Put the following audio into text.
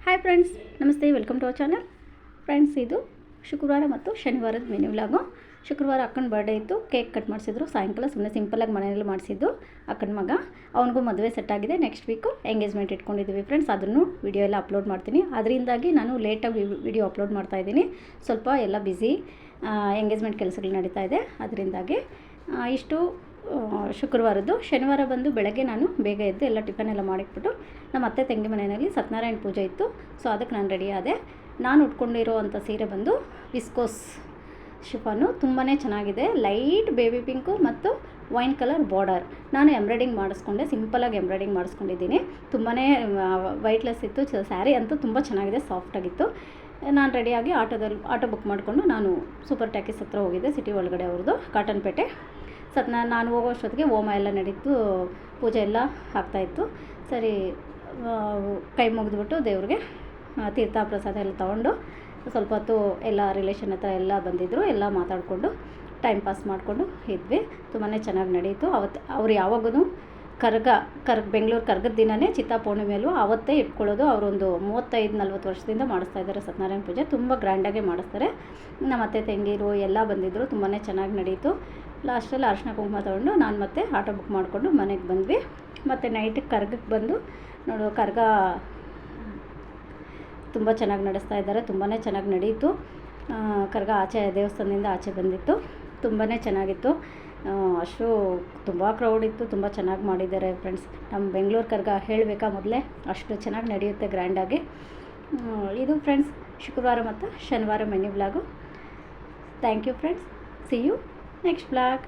Hi friends, ನಮಸ್ತೆ. Welcome to our channel. Friends, ಇದು ಶುಕ್ರವಾರ ಮತ್ತು ಶನಿವಾರದ ಮೆನು ವ್ಲಾಗು. ಶುಕ್ರವಾರ ಅಕ್ಕನ ಬರ್ಡೇ ಇತ್ತು. ಕೇಕ್ ಕಟ್ ಮಾಡಿಸಿದ್ರು ಸಾಯಂಕಾಲ. ಸುಮ್ಮನೆ ಸಿಂಪಲಾಗಿ ಮನೆಯಲ್ಲಿ ಮಾಡಿಸಿದ್ದು. ಅಕ್ಕನ ಮಗ, ಅವನಿಗೂ ಮದುವೆ ಸೆಟ್ ಆಗಿದೆ. ನೆಕ್ಸ್ಟ್ ವೀಕು ಎಂಗೇಜ್ಮೆಂಟ್ ಇಟ್ಕೊಂಡಿದ್ದೀವಿ ಫ್ರೆಂಡ್ಸ್. ಅದನ್ನು ವಿಡಿಯೋ ಎಲ್ಲ ಅಪ್ಲೋಡ್ ಮಾಡ್ತೀನಿ. ಅದರಿಂದಾಗಿ ನಾನು ಲೇಟಾಗಿ ವಿಡಿಯೋ ಅಪ್ಲೋಡ್ ಮಾಡ್ತಾಯಿದ್ದೀನಿ. ಸ್ವಲ್ಪ ಎಲ್ಲ ಬ್ಯುಸಿ, ಎಂಗೇಜ್ಮೆಂಟ್ ಕೆಲಸಗಳು ನಡೀತಾ ಇದೆ. ಅದರಿಂದಾಗಿ ಇಷ್ಟು ಶುಕ್ರವಾರದ್ದು. ಶನಿವಾರ ಬಂದು ಬೆಳಗ್ಗೆ ನಾನು ಬೇಗ ಎದ್ದು ಎಲ್ಲ ಟಿಫನ್ ಎಲ್ಲ ಮಾಡಿಕ್ಬಿಟ್ಟು ನಮ್ಮ ಅತ್ತೆ ತಂಗಿ ಮನೆಯಲ್ಲಿ ಸತ್ಯನಾರಾಯಣ ಪೂಜೆ ಇತ್ತು. ಸೊ ಅದಕ್ಕೆ ನಾನು ರೆಡಿ ಆದೆ. ನಾನು ಉಟ್ಕೊಂಡಿರೋ ಅಂಥ ಸೀರೆ ಬಂದು ವಿಸ್ಕೋಸ್ ಶಿಫಾನು. ತುಂಬಾ ಚೆನ್ನಾಗಿದೆ. ಲೈಟ್ ಬೇಬಿ ಪಿಂಕು ಮತ್ತು ವೈನ್ ಕಲರ್ ಬಾರ್ಡರ್. ನಾನು ಎಂಬ್ರಾಯ್ಡಿಂಗ್ ಮಾಡಿಸ್ಕೊಂಡೆ, ಸಿಂಪಲಾಗಿ ಎಂಬ್ರಾಯ್ಡಿಂಗ್ ಮಾಡಿಸ್ಕೊಂಡಿದ್ದೀನಿ. ತುಂಬಾ ವೈಟ್ಲೆಸ್ ಇತ್ತು. ಸ್ಯಾರಿ ಅಂತೂ ತುಂಬ ಚೆನ್ನಾಗಿದೆ, ಸಾಫ್ಟಾಗಿತ್ತು. ನಾನು ರೆಡಿಯಾಗಿ ಆಟೋ ಬುಕ್ ಮಾಡಿಕೊಂಡು ನಾನು ಸೂಪರ್ ಟ್ಯಾಕೀಸ್ ಹತ್ರ ಹೋಗಿದ್ದೆ, ಸಿಟಿ ಒಳಗಡೆ ಅವ್ರದ್ದು, ಕಾಟನ್ಪೇಟೆ. ನಾನು ಹೋಗೋ ಅಷ್ಟೊತ್ತಿಗೆ ಹೋಮ ಎಲ್ಲ ನಡೀತು, ಪೂಜೆ ಎಲ್ಲ ಆಗ್ತಾಯಿತ್ತು. ಸರಿ, ಕೈ ಮುಗಿದ್ಬಿಟ್ಟು ದೇವ್ರಿಗೆ ತೀರ್ಥ ಪ್ರಸಾದ ಎಲ್ಲ ತೊಗೊಂಡು ಸ್ವಲ್ಪ ಹೊತ್ತು ಎಲ್ಲ ರಿಲೇಷನ್ ಹತ್ರ ಎಲ್ಲ ಬಂದಿದ್ದರು. ಎಲ್ಲ ಮಾತಾಡಿಕೊಂಡು ಟೈಮ್ ಪಾಸ್ ಮಾಡಿಕೊಂಡು ಇದ್ವಿ. ತುಂಬಾ ಚೆನ್ನಾಗಿ ನಡೀತು. ಅವತ್ತು ಅವ್ರು ಯಾವಾಗೂ ಬೆಂಗಳೂರು ಕರ್ಗದ ದಿನವೇ ಚಿತ್ತಾ ಪೂರ್ಣಿಮೆಯಲ್ಲೂ ಅವತ್ತೇ ಇಟ್ಕೊಳ್ಳೋದು. ಅವರೊಂದು 35-40 ವರ್ಷದಿಂದ ಮಾಡಿಸ್ತಾ ಇದ್ದಾರೆ ಸತ್ಯನಾರಾಯಣ ಪೂಜೆ. ತುಂಬ ಗ್ರ್ಯಾಂಡಾಗೆ ಮಾಡಿಸ್ತಾರೆ. ನಮ್ಮ ಅತ್ತೆ ತಂಗಿರು ಎಲ್ಲ ಬಂದಿದ್ದರು. ತುಂಬಾ ಚೆನ್ನಾಗಿ ನಡೀತು. ಲಾಸ್ಟಲ್ಲಿ ಅರಿಶಿನ ಕುಂಕುಮ ತೊಗೊಂಡು ನಾನು ಮತ್ತೆ ಆಟೋ ಬುಕ್ ಮಾಡಿಕೊಂಡು ಮನೆಗೆ ಬಂದ್ವಿ. ಮತ್ತು ನೈಟಿಗೆ ಕರ್ಗಕ್ಕೆ ಬಂದು ನೋಡು, ಕರ್ಗ ತುಂಬ ಚೆನ್ನಾಗಿ ನಡೆಸ್ತಾ ಇದ್ದಾರೆ. ತುಂಬಾ ಚೆನ್ನಾಗಿ ನಡೀತು. ಕರ್ಗ ಆಚೆ ದೇವಸ್ಥಾನದಿಂದ ಆಚೆ ಬಂದಿತ್ತು. ತುಂಬಾ ಚೆನ್ನಾಗಿತ್ತು. ಅಷ್ಟು ತುಂಬ ಕ್ರೌಡ್ ಇತ್ತು. ತುಂಬ ಚೆನ್ನಾಗಿ ಮಾಡಿದ್ದಾರೆ ಫ್ರೆಂಡ್ಸ್. ನಮ್ಮ ಬೆಂಗಳೂರು ಕರ್ಗ ಹೇಳಬೇಕಾ ಮೊದಲೇ, ಅಷ್ಟು ಚೆನ್ನಾಗಿ ನಡೆಯುತ್ತೆ ಗ್ರ್ಯಾಂಡಾಗಿ. ಇದು ಫ್ರೆಂಡ್ಸ್ ಶುಕ್ರವಾರ ಮತ್ತು ಶನಿವಾರ menu vlog. Thank you friends. See you next vlog.